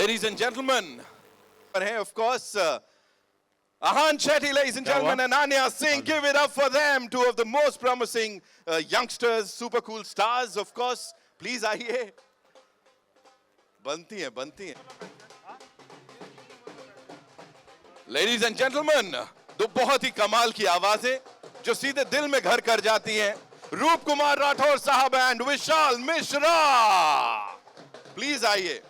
Ladies and gentlemen, of course, Ahan Shetty, ladies and gentlemen, and Anya Singh. Give it up for them, two of the most promising youngsters, super cool stars, of course. Please, आइए. बनती हैं. Ladies and gentlemen, दो बहुत ही कमाल की आवाजें जो सीधे दिल में घर कर जाती हैं. रूप कुमार राठौर साहब एंड विशाल मिश्रा. प्लीज आइए.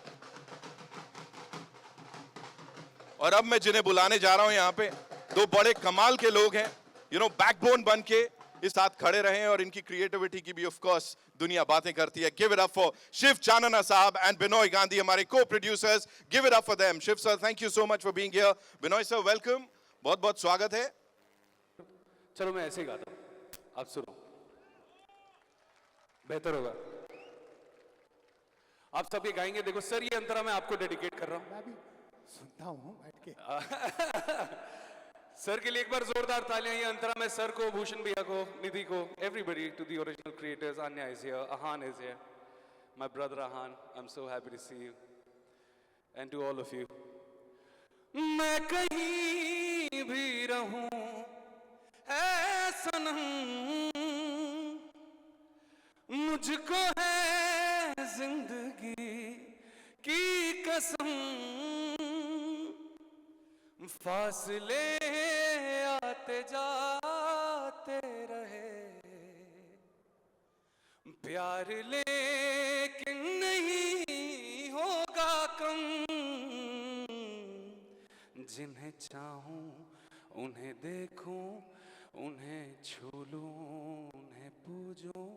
और अब मैं जिन्हें बुलाने जा रहा हूं यहां पे, दो बड़े कमाल के लोग हैं, बैकबोन बन के इस साथ खड़े रहे हैं और इनकी क्रिएटिविटी की भी ऑफ कोर्स दुनिया बातें करती है. Give it up for Shiv Chanana sahab and Binoy Gandhi, हमारे को producers. Give it up for them. Shiv sir, thank you so much for being here. Binoy sir, welcome. बहुत बहुत स्वागत है. चलो मैं ऐसे ही गाता हूं, आप सुनो, बेहतर होगा. आप सब ये गाएंगे. देखो सर, ये अंतरा मैं आपको डेडिकेट कर रहा हूं. मैं भी सुनता हूँ बैठ के. सर के लिए एक बार जोरदार तालियां. ये अंतरा में सर को, भूषण भैया को, निधि को, everybody, to the original creators. Anya is here, Ahan is here, my brother Ahan. I'm so happy to see you and to all of you. मैं कहीं भी रहूं ऐ सनम, मुझको है जिंदगी की कसम. फासले आते जाते रहे, प्यार लेकिन नहीं होगा कम. जिन्हें चाहूं उन्हें देखूं, उन्हें छू लूं, उन्हें पूजूं,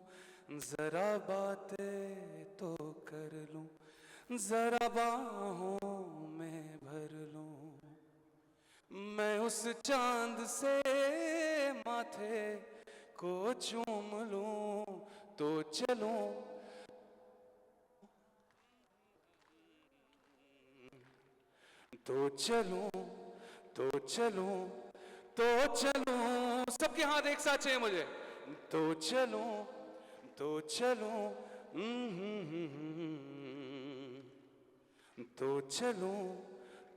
जरा बातें तो कर लूं, जरा बाहों में भर लूं. मैं उस चांद से माथे को चूम लूं तो चलूं. तो चलूं, तो चलूं, तो चलूं. सबके हाथ एक साथ चाहिए मुझे. तो चलूं, तो चलूं, तो चलूं,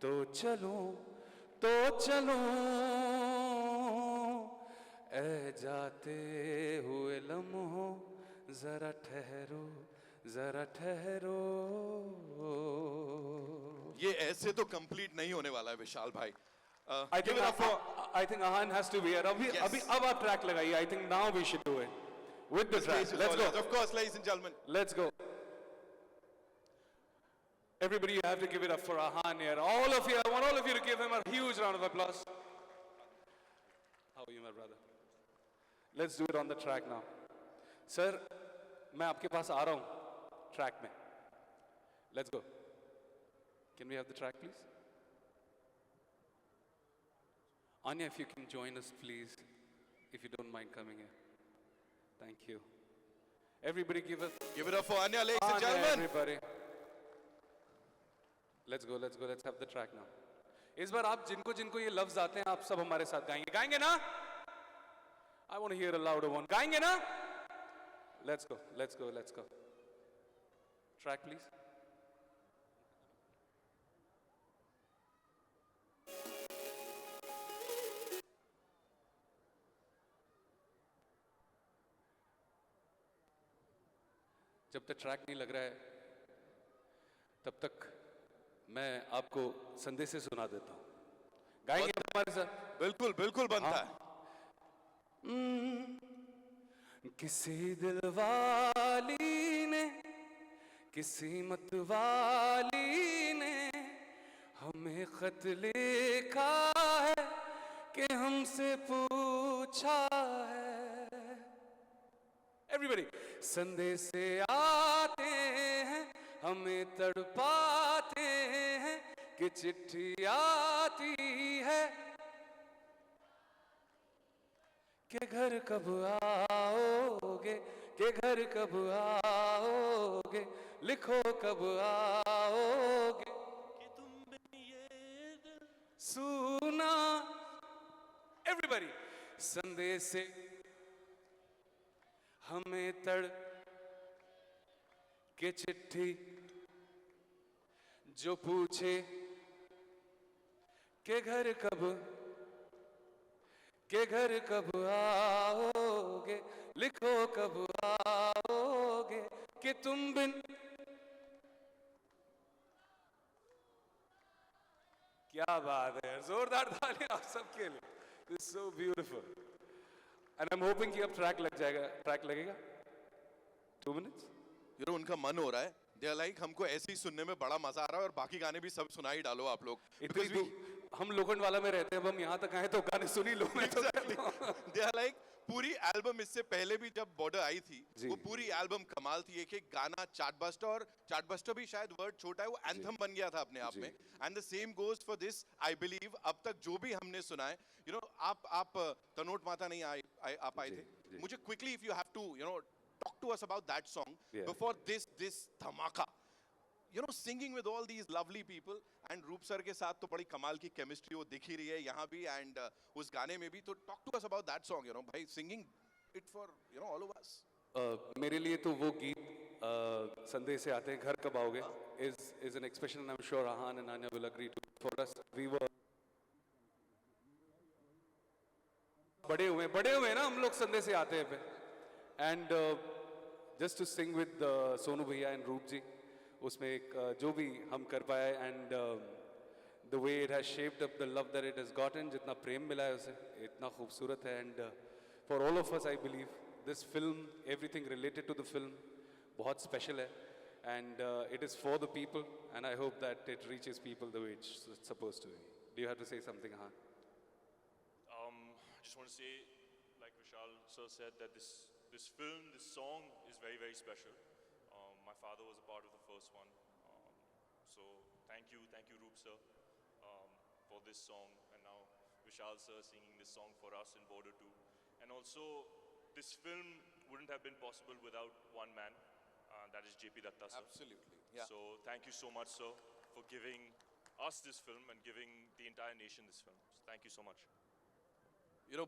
तो चलूं, तो चलूं. ऐ जाते हुए लम्हों, जरा ठहरो, जरा ठहरो. ये ऐसे तो कंप्लीट नहीं होने वाला है विशाल भाई. I think Ahan has to be here. अभी अब आप ट्रैक लगाइए. I think now we should do it with the track. Let's go. Of course, ladies and gentlemen. Let's go. Everybody, you have to give it up for Ahan here. All of you, I want all of you to give him a huge round of applause. How are you, my brother? Let's do it on the track now. Sir, मैं आपके पास आ रहा हूँ track में. Let's go. Can we have the track, please? Anya, if you can join us, please, if you don't mind coming here. Thank you. Everybody give it up for Anya, ladies and Anya, gentlemen. everybody. Let's go, let's go, let's have the track now. इस बार आप जिनको ये लफ्ज आते हैं, आप सब हमारे साथ गाएंगे ना? I want to hear a louder one. गाएंगे ना? Let's go, let's go, let's go. Track, please. जब तक ट्रैक नहीं लग रहा है तब तक मैं आपको संदेश सुना देता हूं. गाएंगे हमारे साथ? बिल्कुल बिल्कुल बनता है. किसी दिल वाली ने, किसी मत वाली ने हमें खत लिखा है कि हमसे पूछा है. Everybody. संदेश आते हैं, हमें तड़पाते हैं कि चिट्ठी आती है कि घर कब आओगे, कि घर कब आओगे, लिखो कब आओगे कि तुमने ये दिल सुना. Everybody. संदेश हमें तड़ के चिट्ठी जो पूछे के घर कब आओगे, लिखो कब आओगे कि तुम बिन। क्या बात है, जोरदार तालियां आप सबके लिए। This so beautiful and I am hoping कि अब ट्रैक लग जाएगा। ट्रैक लगेगा 2 मिनट्स। उनका मन हो रहा है, दे आर लाइक हमको ऐसे ही सुनने में बड़ा मजा आ रहा है और बाकी गाने भी सब सुना ही डालो आप लोग। इतनी दूर हम लोखंड वाला में रहते हैं, अब हम यहाँ तक आए तो गाने सुन ही लो। दे आर लाइक पूरी एल्बम, इससे पहले भी जब बॉर्डर आई थी वो पूरी एल्बम कमाल थी। एक एक गाना चार्टबस्टर, और चार्टबस्टर भी शायद वर्ड छोटा है, वो एंथम बन गया था अपने आप में। And the same goes for this. I believe अब तक जो भी हमने सुना है, आप तनोट माता नहीं आप आए थे। मुझे quickly if you have to talk to us about that song before this dhamaka, singing with all these lovely people, and रूप सर के साथ तो बड़ी कमाल की केमिस्ट्री वो दिख ही रही है यहाँ भी, and उस गाने में भी। तो talk to us about that song, भाई, singing it for all of us. मेरे लिए तो वो गीत संदेश से आते हैं घर कब आओगे is an expression, and I'm sure Ahan and Anya will agree to. For us, we were बड़े हुए ना हम लोग संदेश से आते हैं पे, and just to sing with Sonu भैया and रूप जी, उसमें एक जो भी हम कर पाए, and the way it has shaped up the love that it has gotten, जितना प्रेम मिला है उसे, इतना खूबसूरत है। And for all of us, I believe this film, everything related to the film, बहुत special है, and it is for the people, and I hope that it reaches people the way it's supposed to be. Do you have to say something, Han? I just want to say, like Vishal sir said, that this film, this song is very, very special. My father was a part of the first one. So thank you Roop sir, for this song, and now Vishal sir singing this song for us in Border 2. And also, this film wouldn't have been possible without one man, that is JP Datta sir. Absolutely, yeah. So thank you so much, sir, for giving us this film and giving the entire nation this film. So thank you so much.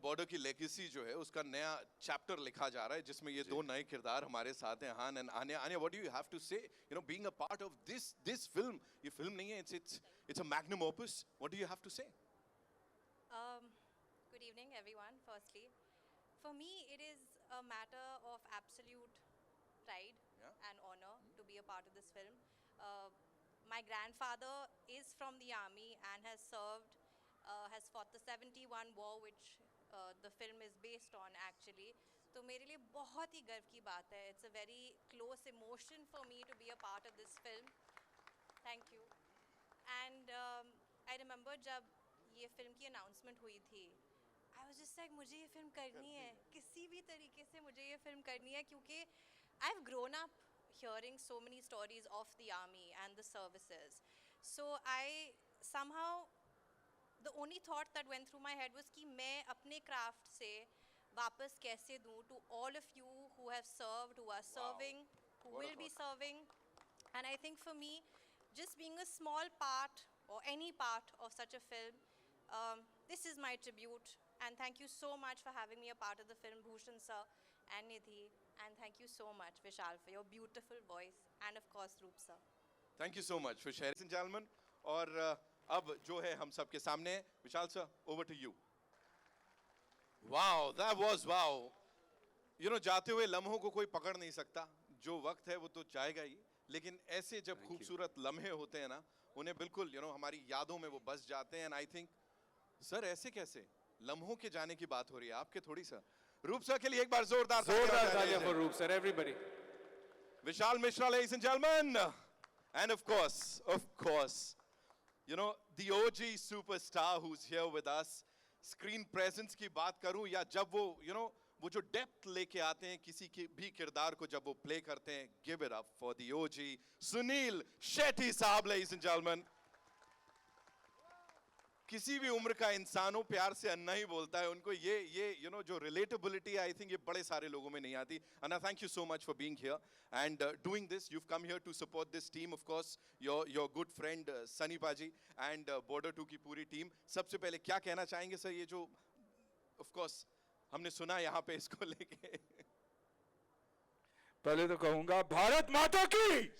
Border की legacy जो है उसका नया chapter लिखा जा रहा है, जिसमें ये दो नए किरदार हमारे साथ हैं, Han and Aanya. Aanya, what do you have to say, being a part of this film? ये फिल्म नहीं है, it's a magnum opus. What do you have to say? Good evening, everyone. Firstly, for me, it is a matter of absolute pride and honor to be a part of this film. My grandfather is from the army and has served, has fought the 71 war, which the film is based on actually. तो मेरे लिए बहुत ही गर्व की बात है. It's a very close emotion for me to be a part of this film. Thank you. And I remember जब ये फिल्म की announcement हुई थी, I was just like, मुझे ये फिल्म करनी है, किसी भी तरीके से मुझे ये फिल्म करनी है, क्योंकि I've grown up hearing so many stories of the army and the services. So I somehow, the only thought that went through my head was कि मैं अपने craft से वापस कैसे दूँ to all of you who have served, who are serving, who will be serving. And I think for me, just being a small part or any part of such a film, this is my tribute. And thank you so much for having me a part of the film, Bhushan sir and Nidhi. And thank you so much, Vishal, for your beautiful voice. And of course, Roop sir. Thank you so much for sharing, ladies and gentlemen. और अब जो है हम सबके सामने, विशाल sir, over to you. Wow, that was wow. जाते हुए लम्हों को कोई पकड़ नहीं सकता, जो वक्त है वो तो जाएगा ही, लेकिन ऐसे जब खूबसूरत लम्हे होते हैं ना, उन्हें बिल्कुल हमारी यादों में वो बस जाते हैं. एंड आई थिंक सर ऐसे कैसे लम्हों के जाने की बात हो रही है, आपके थोड़ी सर. रूप सर के लिए एक बार जोरदार तालियां for Roop sir, everybody. Vishal Mishra, ladies and gentlemen. And of course, the OG superstar who's here with us. Screen presence की बात करूं या जब वो वो जो डेप्थ लेके आते हैं किसी के भी किरदार को जब वो प्ले करते हैं, give it up for the OG Sunil Shetty साहब, ladies and gentlemen. किसी भी उम्र का इंसान हो, प्यार से अन्ना ही बोलता है. उनको ये जो relatability, I think ये बड़े सारे लोगों में नहीं आती. Anna, thank you so much for being here and doing this. You've come here to support this team, of course, your good friend Sunny Paji and Border 2 की पूरी टीम. सबसे पहले क्या कहना चाहेंगे सर, ये जो of course हमने सुना यहाँ पे इसको लेके? पहले तो कहूंगा भारत माता की,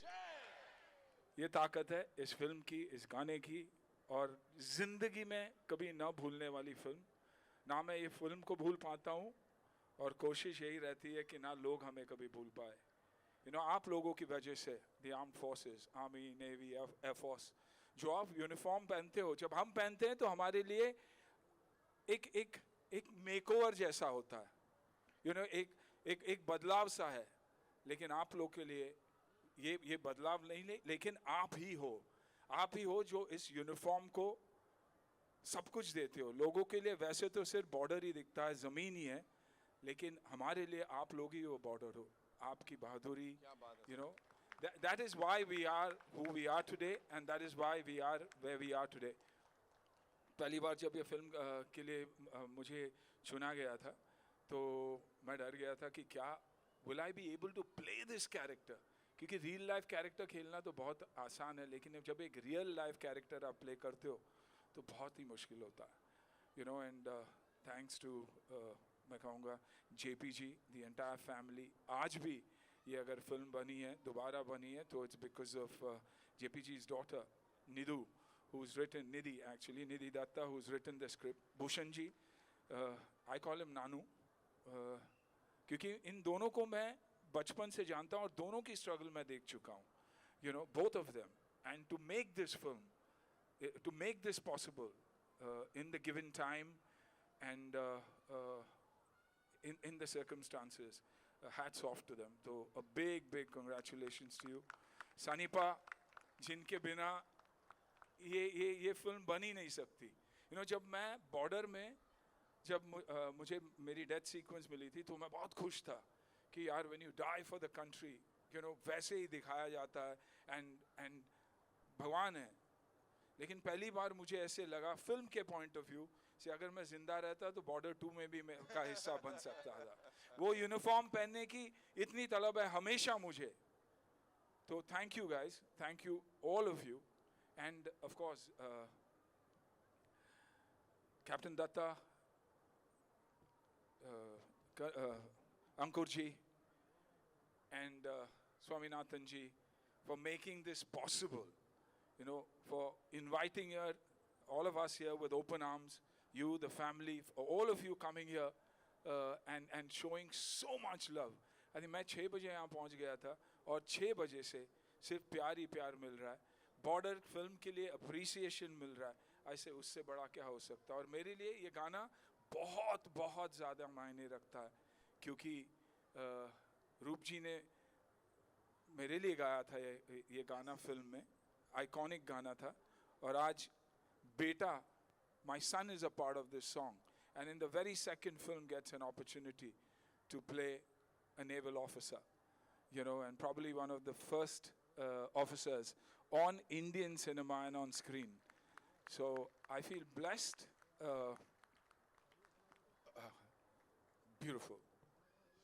ये ताकत है इस फिल्म की, इस गाने की, और जिंदगी में कभी ना भूलने वाली फिल्म। ना मैं ये फिल्म को भूल पाता हूँ, और कोशिश यही रहती है कि ना लोग हमें कभी भूल पाए। आप लोगों की वजह से, the arm forces, army, navy, air force, जो आप यूनिफॉर्म पहनते हो, जब हम पहनते हैं तो हमारे लिए एक एक एक मेकओवर जैसा होता है, एक बदलाव सा है। लेकिन आप लोग के लिए ये बदलाव नहीं, लेकिन आप ही हो जो इस यूनिफॉर्म को सब कुछ देते हो लोगों के लिए। वैसे तो सिर्फ बॉर्डर ही दिखता है, जमीन ही है, लेकिन हमारे लिए आप लोग ही वो बॉर्डर हो। आपकी बहादुरी, that is why we are who we are today, and that is why we are where we are today. पहली बार जब ये फिल्म के लिए मुझे चुना गया था, तो मैं डर गया था कि क्या will I be able to play this character, क्योंकि रियल लाइफ कैरेक्टर खेलना तो बहुत आसान है, लेकिन जब एक रियल लाइफ कैरेक्टर आप प्ले करते हो तो बहुत ही मुश्किल होता है। एंड थैंक्स टू मैं कहूँगा JP ji, the entire family. आज भी ये अगर फिल्म बनी है, दोबारा बनी है, तो it's because of JP ji's daughter Nidhu, who's written Nidhi, actually Nidhi Dutta, who's written the script। Bhushan ji, I call him Nanu, क्योंकि इन दोनों को मैं बचपन से जानता हूँ और दोनों की स्ट्रगल मैं देख चुका हूँ, both of them, and to make this film, to make this possible in the given time and in the circumstances, hats off to them. So a big congratulations to you, Sanipa, जिनके बिना ये film बन ही नहीं सकती। जब मैं border में, जब मुझे मेरी डेथ सीक्वेंस मिली थी, तो मैं बहुत खुश था कि यार when you die for the country, वैसे ही दिखाया जाता है, and भगवान है। लेकिन पहली बार मुझे ऐसे लगा फिल्म के पॉइंट ऑफ व्यू से, अगर मैं जिंदा रहता तो बॉर्डर 2 में भी मैं का हिस्सा बन सकता था। वो यूनिफॉर्म पहनने की इतनी तलब है हमेशा मुझे। तो thank you guys, thank you all of you, and of course captain Datta, Ankur ji, and Swaminathan ji, for making this possible, for inviting here, all of us here with open arms, you, the family, all of you coming here and showing so much love. I think मैं 6 बजे यहाँ पहुँच गया था, और 6 बजे से सिर्फ प्यार ही प्यार मिल रहा है। बॉर्डर फिल्म के लिए अप्रिसिएशन मिल रहा है, ऐसे उससे बड़ा क्या हो सकता है। और मेरे लिए ये गाना बहुत ज़्यादा मायने रखता है, क्योंकि रूप जी ने मेरे लिए गाया था ये गाना फिल्म में, आइकॉनिक गाना था। और आज बेटा, my son is a part of this song, and in the very second film gets an opportunity to play a naval officer, and probably one of the first officers on Indian cinema and on screen. So I feel blessed, beautiful.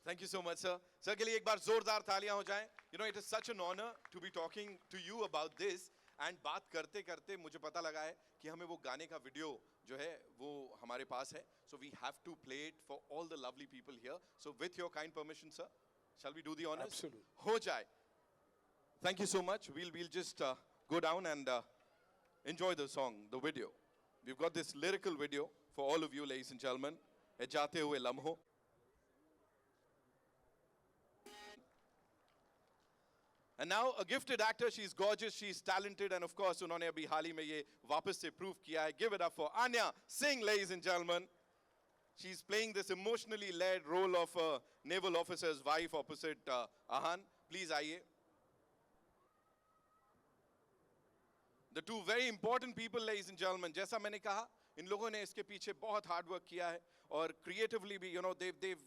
Thank you so much, sir. Sir के लिए एक बार जोरदार तालियां हो जाएं. It is such an honor to be talking to you about this. And बात करते करते मुझे पता लगा है कि हमें वो गाने का वीडियो जो है वो हमारे पास है. So we have to play it for all the lovely people here. So with your kind permission, sir, shall we do the honors? Absolutely. हो जाए. Thank you so much. We'll just go down and enjoy the song, the video. We've got this lyrical video for all of you, ladies and gentlemen. ए जाते हुए लम्हों. And now a gifted actor, she's gorgeous, she's talented, and of course उन्होंने अभी हाल ही में ये वापस से prove किया है. Give it up for Anya Singh, ladies and gentlemen. She's playing this emotionally led role of a naval officer's wife opposite Ahan. Please आइए. The two very important people, ladies and gentlemen. जैसा मैंने कहा, इन लोगों ने इसके पीछे बहुत hard work किया है, और creatively भी, they've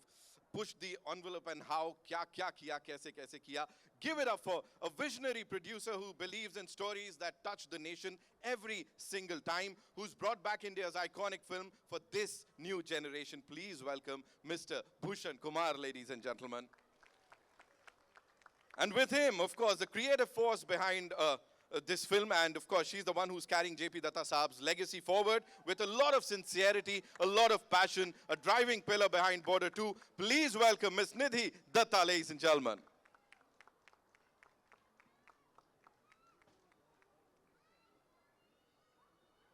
pushed the envelope and how, क्या किया, कैसे किया. Give it up for a visionary producer who believes in stories that touch the nation every single time, who's brought back India's iconic film for this new generation. Please welcome Mr. Bhushan Kumar, ladies and gentlemen. And with him, of course, the creative force behind this film, and of course she's the one who's carrying JP Datta Saab's legacy forward with a lot of sincerity, a lot of passion, a driving pillar behind Border 2. Please welcome Miss Nidhi Datta, ladies and gentlemen.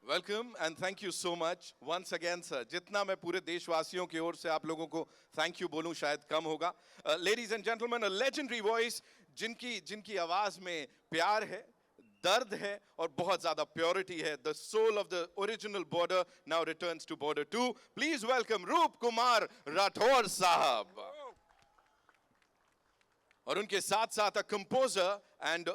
Welcome and thank you so much once again sir. जितना मैं पूरे देशवासियों की ओर से आप लोगों को thank you बोलूं शायद कम होगा. Ladies and gentleman, a legendary voice, जिनकी जिनकी आवाज में प्यार है, दर्द है और बहुत ज्यादा प्योरिटी है. The soul of the original Border now returns to Border 2. Please welcome Roop Kumar Rathod sahab. और उनके साथ साथ a composer and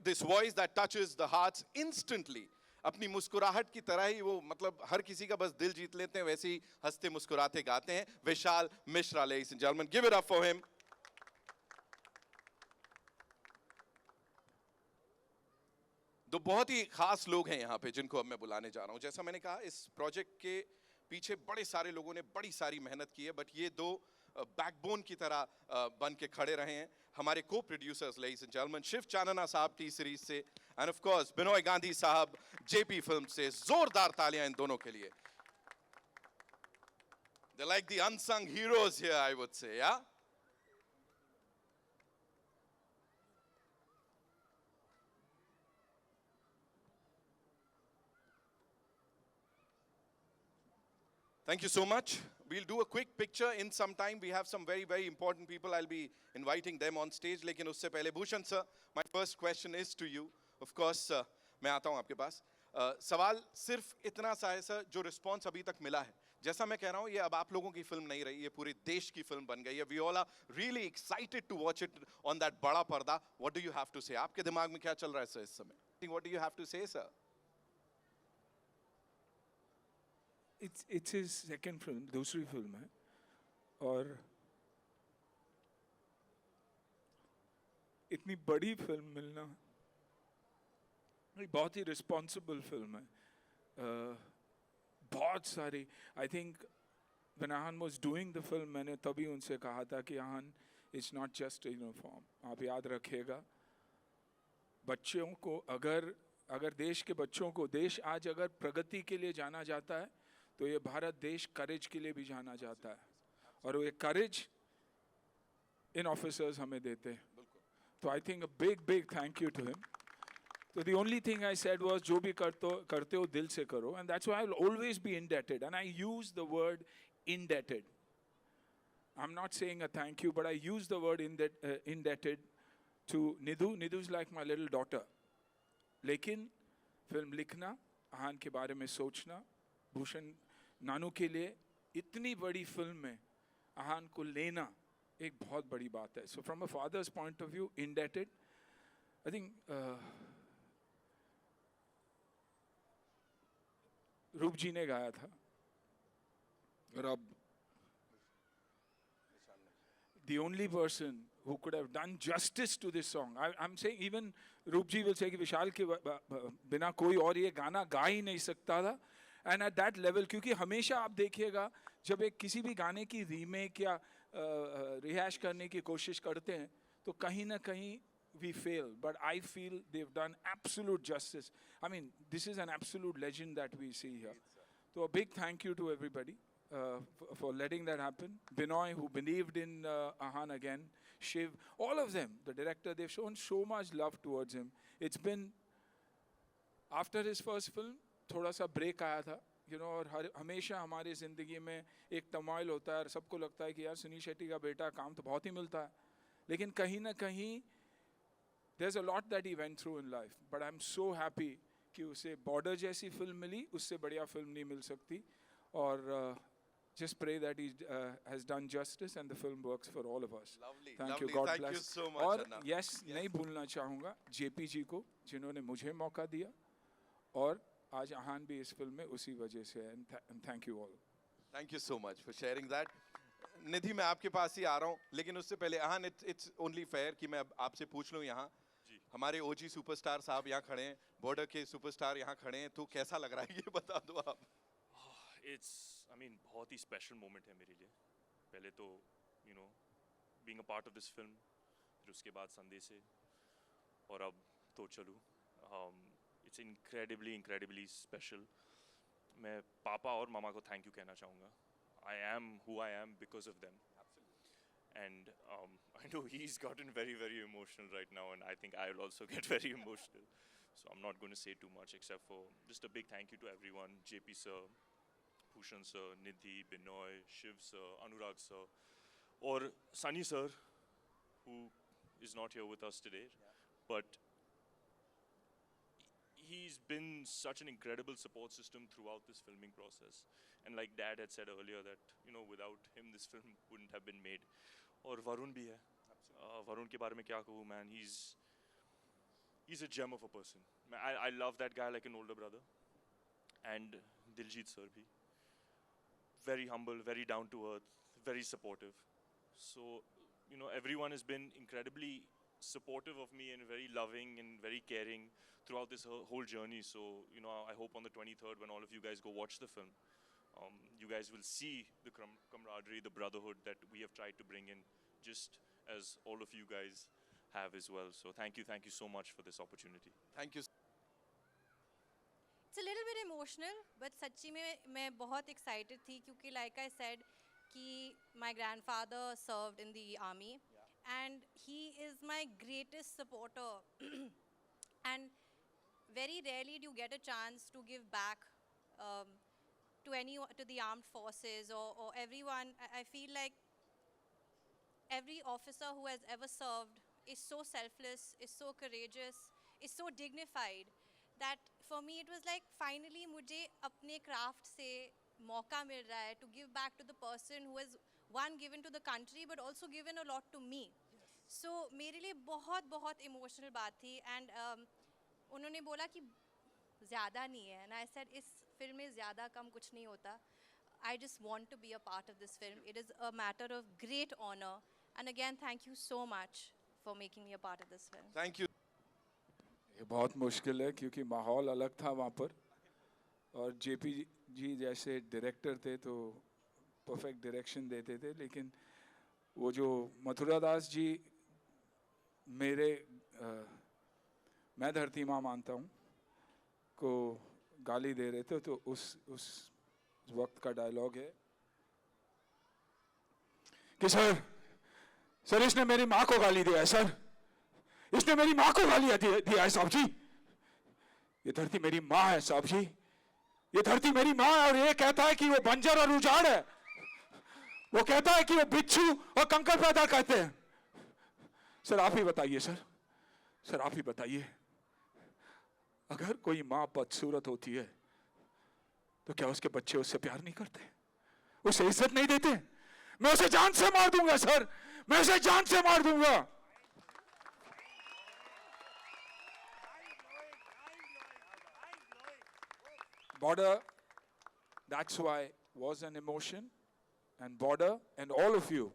this voice that touches the hearts instantly. अपनी मुस्कुराहट की तरह ही वो, मतलब हर किसी का बस दिल जीत लेते हैं, वैसे ही हंसते मुस्कुराते गाते हैं. Vishal Mishra, ladies and gentleman, give it up for him. दो बहुत ही खास लोग हैं यहाँ पे जिनको अब मैं बुलाने जा रहा हूं. जैसा मैंने कहा, इस प्रोजेक्ट के पीछे बड़े सारे लोगों ने बड़ी सारी मेहनत की है, बट ये दो बैकबोन की तरह बन के खड़े रहे हैं. हमारे को producers, ladies and gentleman, Shiv Chanana sahab T Series से, and of course Binoy Gandhi sahab JP film से. जोरदार तालियां इन दोनों के लिए. They're like the unsung heroes here, I would say, yeah? Thank you so much. We'll do a quick picture in some time. We have some very, very important people. I'll be inviting them on stage. लेकिन उससे पहले Bhushan sir, my first question is to you. Of course, मैं आता हूँ आपके पास. सवाल सिर्फ इतना सा है सर, जो रिस्पॉन्स अभी तक मिला है. जैसा मैं कह रहा हूँ, ये अब आप लोगों की फिल्म नहीं रही, ये पूरे देश की फिल्म बन गई है. We all are really excited to watch it on that बड़ा पर्दा. What do you have to say? आपके दिमाग में क्या चल रहा है सर इस समय? What do you have to say, sir? It's his second film, दूसरी फिल्म है, और इतनी बड़ी फिल्म मिलना एक बहुत ही रिस्पॉन्सिबल फिल्म है. बहुत सारी, I think when Ahan was doing the film, मैंने तभी उनसे कहा था कि Ahan, it's not just a uniform. आप याद रखिएगा, बच्चों को अगर देश के बच्चों को, देश आज अगर प्रगति के लिए जाना जाता है, तो ये भारत देश करेज के लिए भी जाना जाता है, और ये करेज इन ऑफिसर्स हमें देते हैं. तो I think a big thank you to him. So the only thing I said was, जो भी करते हो दिल से करो, and that's why I will always be indebted, and I use the word indebted. I'm not saying a thank you, but I use the word indebted to Nidhu. Nidhu is like my little daughter. लेकिन film लिखना, आहान के बारे में सोचना, भूषण नानू के लिए इतनी बड़ी फिल्म में आहान को लेना एक बहुत बड़ी बात है. So from a father's point of view, indebted. I think रूप जी ने गाया था, और अब the only person who could have done justice to this song, I'm saying even रूप जी will say कि विशाल के बिना कोई और ये गाना गा ही नहीं सकता था. And at that level, क्योंकि हमेशा आप देखिएगा जब एक किसी भी गाने की रीमेक या रिहैश करने की कोशिश करते हैं, तो कहीं ना कहीं we fail, but I feel they've done absolute justice. I mean, this is an absolute legend that we see here. So a big thank you to everybody for letting that happen. Binoy, who believed in Ahan again, Shiv, all of them, the director, they've shown so much love towards him. It's been, after his first film, थोड़ा सा break आया था, you know, और हमेशा हमारी ज़िंदगी में एक टर्मोइल होता है, और सबको लगता है कि यार सुनील शेट्टी का बेटा, काम तो बहुत ही मिलता है, लेकिन कहीं ना कहीं there's a lot that he went through in life, but I'm so happy कि उसे बॉर्डर जैसी फिल्म मिली, उससे बढ़िया फिल्म नहीं मिल सकती, और just pray that he has done justice and the film works for all of us. Lovely, Thank lovely. you, God Thank bless. you so much, और Anna. yes, नहीं भूलना चाहूँगा जेपी जी को, जिन्होंने मुझे मौका दिया, और आज आहान भी इस फिल्म में उसी वजह से है. And thank you all. Thank you so much for sharing that. निधि, मैं आपके पास ही आ रहा हूँ, लेकिन उससे पहले आहान, it's only fair कि मैं आपसे पूछ लूँ, यहाँ हमारे ओजी सुपरस्टार साहब यहाँ खड़े हैं, बॉर्डर के सुपरस्टार यहाँ खड़े हैं, तो कैसा लग रहा है ये बता दो आप. बहुत ही स्पेशल मोमेंट है मेरे लिए. पहले तो being a part of this film, फिर उसके बाद संदेश से, और अब तो चलूँ. It's incredibly special. मैं पापा और मामा को थैंक यू कहना चाहूँगा. I am who I am because of them. And I know he's gotten very, very emotional right now, and I think I will also get very emotional So I'm not going to say too much except for just a big thank you to everyone, JP sir, Bhushan sir, Nidhi, Binoy, Shiv sir, Anurag sir, or Sunny sir, who is not here with us today, but he's been such an incredible support system throughout this filming process. And like Dad had said earlier that, without him, this film wouldn't have been made. Or Varun bhi hai. Varun ke baare mein kya kahu, man. He's a gem of a person. I love that guy like an older brother. And Diljit sir bhi. Very humble, very down to earth, very supportive. So, everyone has been incredibly supportive of me and very loving and very caring throughout this whole journey. So, I hope on the 23rd when all of you guys go watch the film, you guys will see the camaraderie, the brotherhood that we have tried to bring in, just as all of you guys have as well. So thank you so much for this opportunity. Thank you. It's a little bit emotional, but सच्ची में मैं बहुत excited थी क्योंकि like I said कि my grandfather served in the army and he is my greatest supporter and very rarely do you get a chance to give back to the armed forces or everyone. I feel like every officer who has ever served is so selfless, is so courageous, is so dignified that for me it was like finally मुझे अपने craft से मौका मिल रहा है to give back to the person who has one given to the country but also given a lot to me. So मेरे लिए बहुत बहुत emotional बात थी and उन्होंने बोला कि ज़्यादा नहीं है and I said इस फिल्म में ज़्यादा कम कुछ नहीं होता. I just want to be a part of this film. It is a matter of great honor and again thank you so much for making me a part of this film. Thank you. ये बहुत मुश्किल है क्योंकि माहौल अलग था वहाँ पर और जेपी जी जैसे डायरेक्टर थे तो परफेक्ट डायरेक्शन देते थे, लेकिन वो जो मथुरा दास जी मैं धरती माँ मानता हूँ को गाली दे रहे थे, तो उस वक्त का डायलॉग है कि सर इसने मेरी माँ को गाली दिया है, सर इसने मेरी माँ को गाली दिया है साहब जी, ये धरती मेरी माँ है साहब जी, ये धरती मेरी माँ है और ये कहता है कि वो बंजर और उजाड़ है, वो कहता है कि वो बिच्छू और कंकर पैदा करते हैं। सर आप ही बताइए, सर आप ही बताइए, अगर कोई माँ बदसूरत होती है तो क्या उसके बच्चे उससे प्यार नहीं करते, उसे इज्जत नहीं देते? मैं उसे जान से मार दूंगा सर, मैं उसे जान से मार दूंगा। Border, that's why was an emotion, and Border and all of you,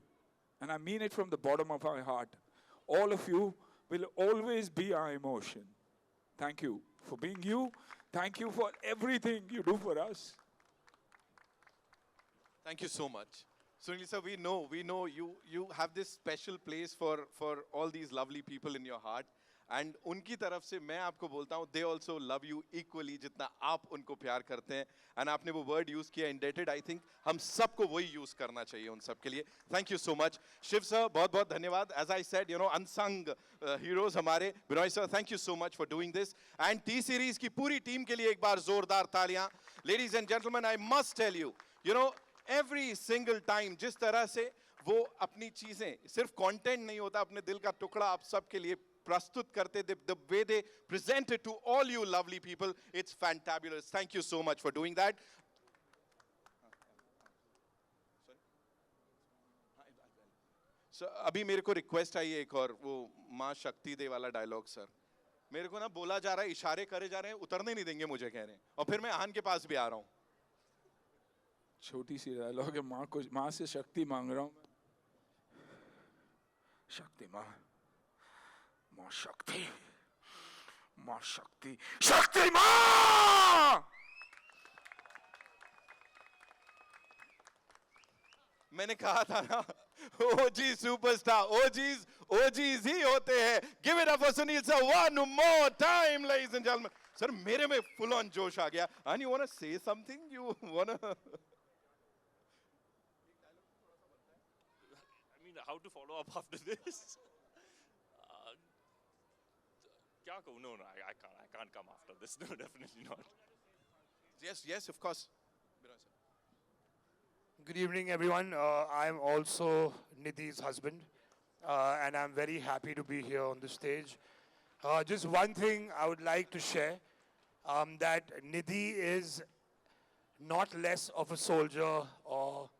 and I mean it from the bottom of my heart, all of you will always be our emotion. Thank you for being you. Thank you for everything you do for us. Thank you so much. Sunil sir, we know you have this special place for all these lovely people in your heart. And उनकी तरफ से मैं आपको बोलता हूँ, they also love you equally जितना आप उनको प्यार करते हैं. And आपने वो word use किया indebted, I think हम सबको वही use करना चाहिए उन सब के लिए. Thank you so much. Shiv sir, बहुत बहुत धन्यवाद. As I said, unsung heroes हमारे. Binoy sir, thank you so much for doing this. And T series की पूरी टीम के लिए एक बार जोरदार तालियां. Ladies and gentlemen, I must tell you, every single time जिस तरह से वो अपनी चीजें सिर्फ content नहीं होता, अपने दिल का टुकड़ा आप सब के लिए प्रस्तुत करते, the way they present it to all you lovely people, it's fantabulous. Thank you so much for doing that. So, अभी मेरे को रिक्वेस्ट आई है एक और, वो माँ शक्ति दे वाला डायलॉग सर, मेरे को ना बोला जा रहा है, इशारे करे जा रहे हैं, उतरने नहीं देंगे मुझे कह रहे हैं, और फिर मैं आहान के पास भी आ रहा हूँ. छोटी सी डायलॉग है, माँ से शक्ति मांग रहा हूँ मैं. शक्ति माँ शक्ति माँ. मैंने कहा था ना, ओजी सुपरस्टार, ओजीज ही होते हैं. Give it up for Sunil sir one more time, ladies and gentlemen. Sir मेरे में फुल ऑन जोश आ गया. And you wanna say something? You wanna? I mean, how to follow up after this? क्या कहूँ? No, I can't come after this. No, definitely not. Yes, yes, of course. Good evening, everyone. I'm also Nidhi's husband, and I'm very happy to be here on the stage. Just one thing I would like to share, that Nidhi is not less of a soldier or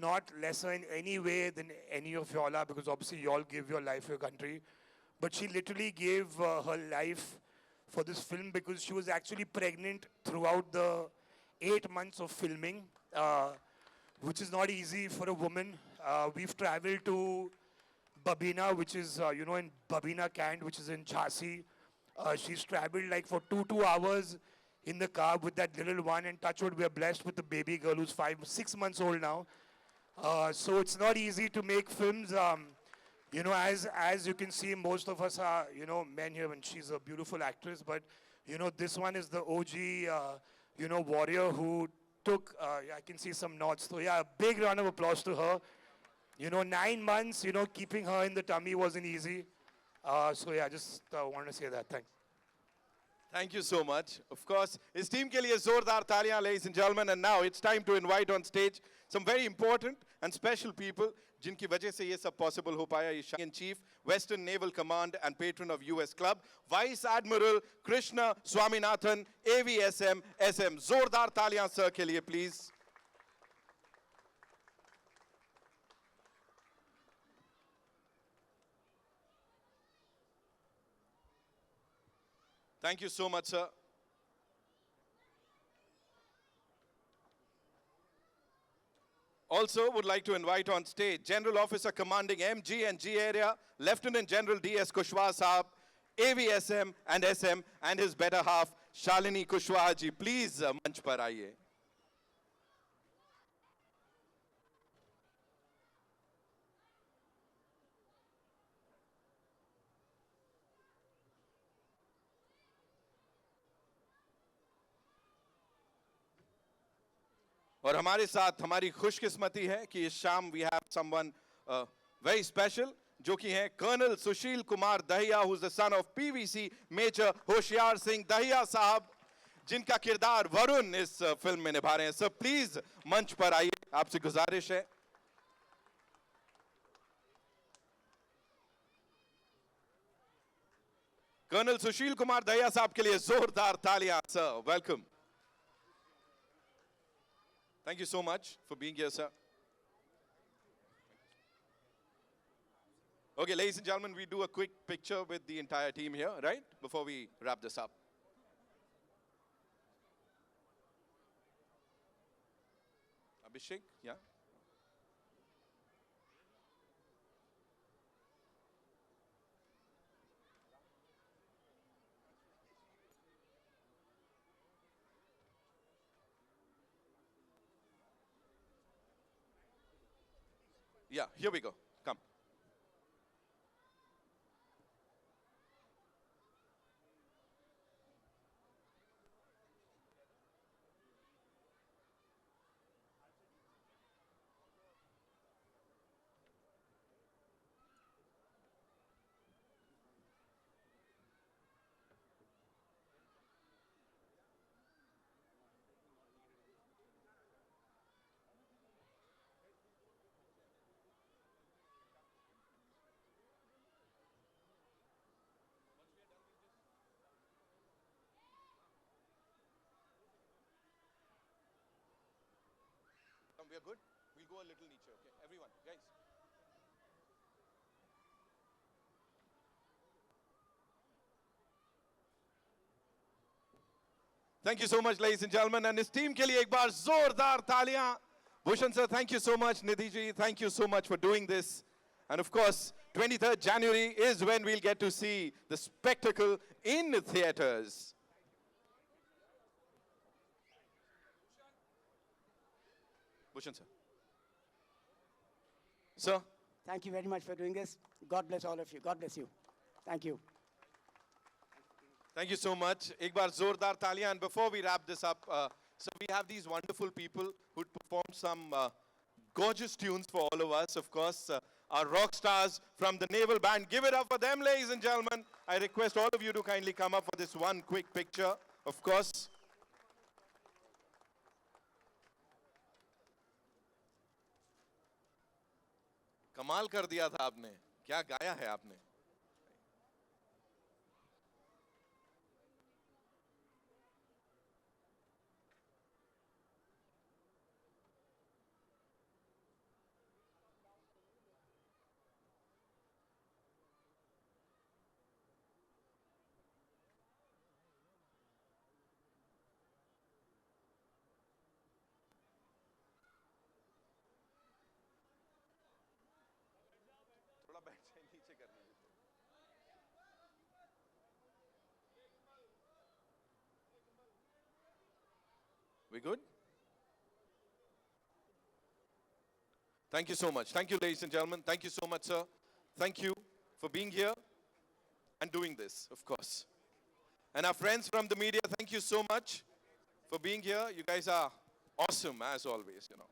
not lesser in any way than any of y'all are, because obviously y'all give your life for your country. But she literally gave her life for this film because she was actually pregnant throughout the 8 months of filming, which is not easy for a woman. We've traveled to Babina, which is, in Babina Cant, which is in Jhansi. She's traveled like for two hours in the car with that little one, and touch wood, we are blessed with a baby girl who's 6 months old now. So it's not easy to make films. As you can see, most of us are, men here, and she's a beautiful actress. But, this one is the OG, warrior who took, I can see some nods. So, yeah, a big round of applause to her. 9 months, keeping her in the tummy wasn't easy. So, yeah, just want to say that. Thanks. Thank you so much. Of course, his team ke liye zordar taaliyan, ladies and gentlemen. And now it's time to invite on stage some very important and special people, jinki wajah se ye sab possible ho paya. Ye in Chief, Western Naval Command and patron of US Club, Vice Admiral Krishna Swaminathan, AVSM SM. Zordar taaliyan sir ke liye, please. Thank you so much, sir. Also, would like to invite on stage General Officer Commanding MG and G Area, Lieutenant General D.S. Kushwaha Sahab, AVSM and SM, and his better half, Shalini Kushwaha ji. Please, manch par aaiye. और हमारे साथ हमारी खुशकिस्मती है कि इस शाम we have someone very special, जो कि हैं colonel Sushil Kumar Dahiya, who is the son of PVC major Hoshiyar Singh Dahiya साहब, जिनका किरदार वरुण इस फिल्म में निभा रहे हैं. सर प्लीज मंच पर आइए, आपसे गुजारिश है. कर्नल सुशील कुमार दहिया साहब के लिए जोरदार तालियां. Sir welcome. Thank you so much for being here, sir. Okay, ladies and gentlemen, we do a quick picture with the entire team here, right? Before we wrap this up. Abhishek, yeah? Yeah, here we go. Come. We are good. We'll go a little niche, okay? Everyone, guys. Thank you so much, ladies and gentlemen. And his team ke liye ek baar zordar taaliyan. Bhushan sir, thank you so much. Nidhi ji, thank you so much for doing this. And of course, 23rd January is when we'll get to see the spectacle in the theaters. Bhushan sir. Sir. Thank you very much for doing this. God bless all of you. God bless you. Thank you. Thank you so much. Ek baar zordar taaliyan. And before we wrap this up, so we have these wonderful people who performed some gorgeous tunes for all of us. Of course, our rock stars from the Naval Band. Give it up for them, ladies and gentlemen. I request all of you to kindly come up for this one quick picture, of course. कमाल कर दिया था आपने, क्या गाया है आपने. थोड़ा बैठ जाए, नीचे कर लीजिए. We good? Thank you so much. Thank you, ladies and gentlemen. Thank you so much, sir. Thank you for being here and doing this, of course. And our friends from the media, thank you so much for being here. You guys are awesome, as always, you know.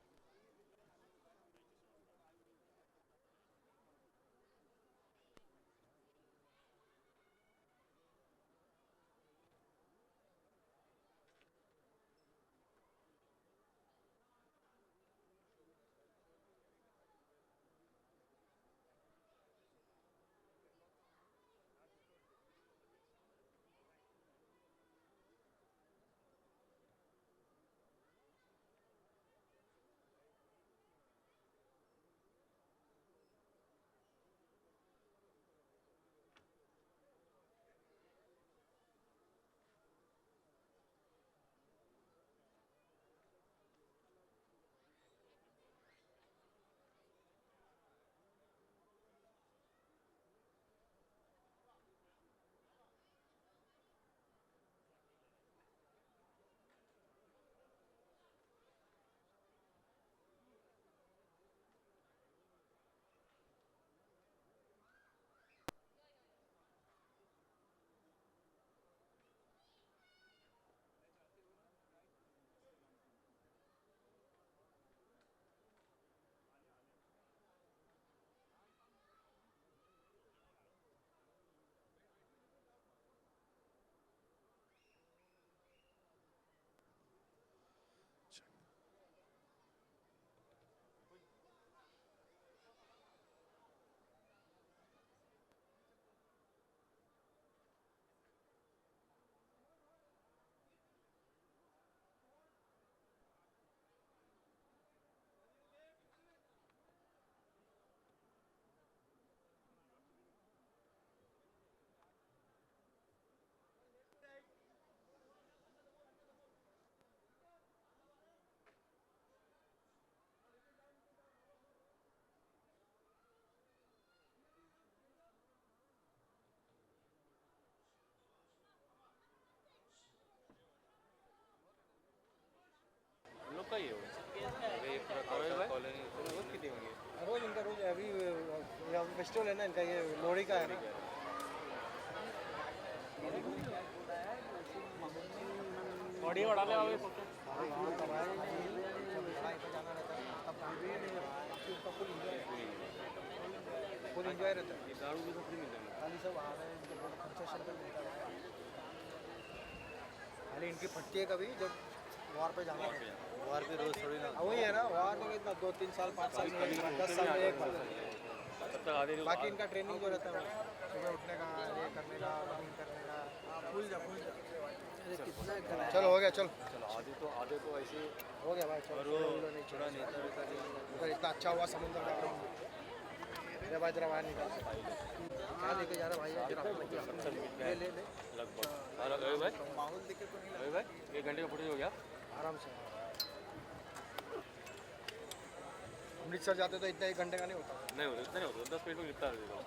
लोग का ही है colony रोज कितनी होंगी रोज इनका रोज अभी festival है ना इनका ये लोहड़ी का है ना ऑडियो बढ़ा ले अभी फुल एंजॉय रहता है दारू भी सब फ्री मिलता है खाली सब आ रहे हैं इनके बहुत खर्चा शर्चा मिलता है खाली इनकी फटती है कभी जब वार पे जाना है बाहर भी रोज थोड़ी ना वही है ना वार में कितना 2-3 साल 5 साल में 10 साल में एक बार तब तक आधे बाकी इनका ट्रेनिंग जो रहता है सुबह उठने का ये करने का रनिंग करने का भूल जा अरे कितना चलो हो गया चलो चलो आधे तो ऐसे हो गया भाई चलो और वो थोड़ा नेता वेता उधर इतना अच्छा हुआ समुद्र का मेरे भाई तेरा बाहर निकाल क्या लेके जा रहा भाई ले ले ले लगभग और अभी भाई माहौल देख के तो नहीं अभी भाई 1 घंटे का फुटेज हो गया लगा आराम से अमृतसर जाते तो इतना 1 घंटे का नहीं होता नहीं होता इतना नहीं होता 10 मिनट में कितना होगा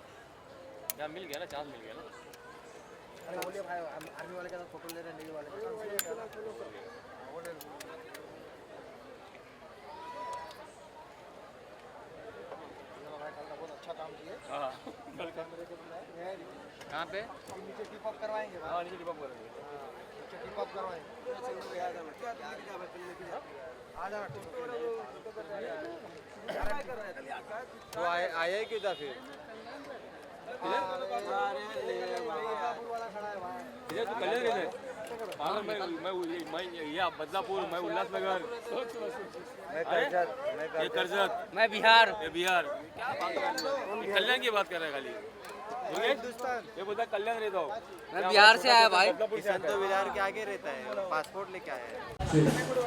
क्या मिल गया ना चांस मिल गया ना अरे बोलिए भाई आर्मी वाले के साथ फोटो ले रहे हैं नेवी वाले के साथ बहुत अच्छा काम किए हाँ कैमरे के बुलाए कहाँ पे नीचे टिप अप करवाएंगे हाँ नीचे डिपॉप करेंगे नीचे कब करवाएं आ जाना तो आए क्यों था फिर इधर तो कल्याण इधर पागल मैं ये बदलापुर मैं उल्लासनगर मैं करजत मैं बिहार क्या ये कल्याण की बात कर रहा है खाली हिंदुस्तान ये बोलता कल्याण रहता हूँ मैं बिहार से आया भाई। किसान तो बिहार के आगे रहता है पासपोर्ट लेके आया है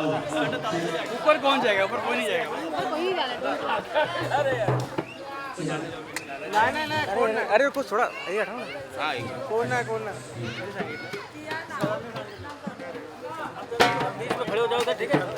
ऊपर कौन जाएगा? ऊपर कोई नहीं जाएगा। अरे कुछ थोड़ा ये हटाओ ना कौन ना खड़े हो जाओ ठीक है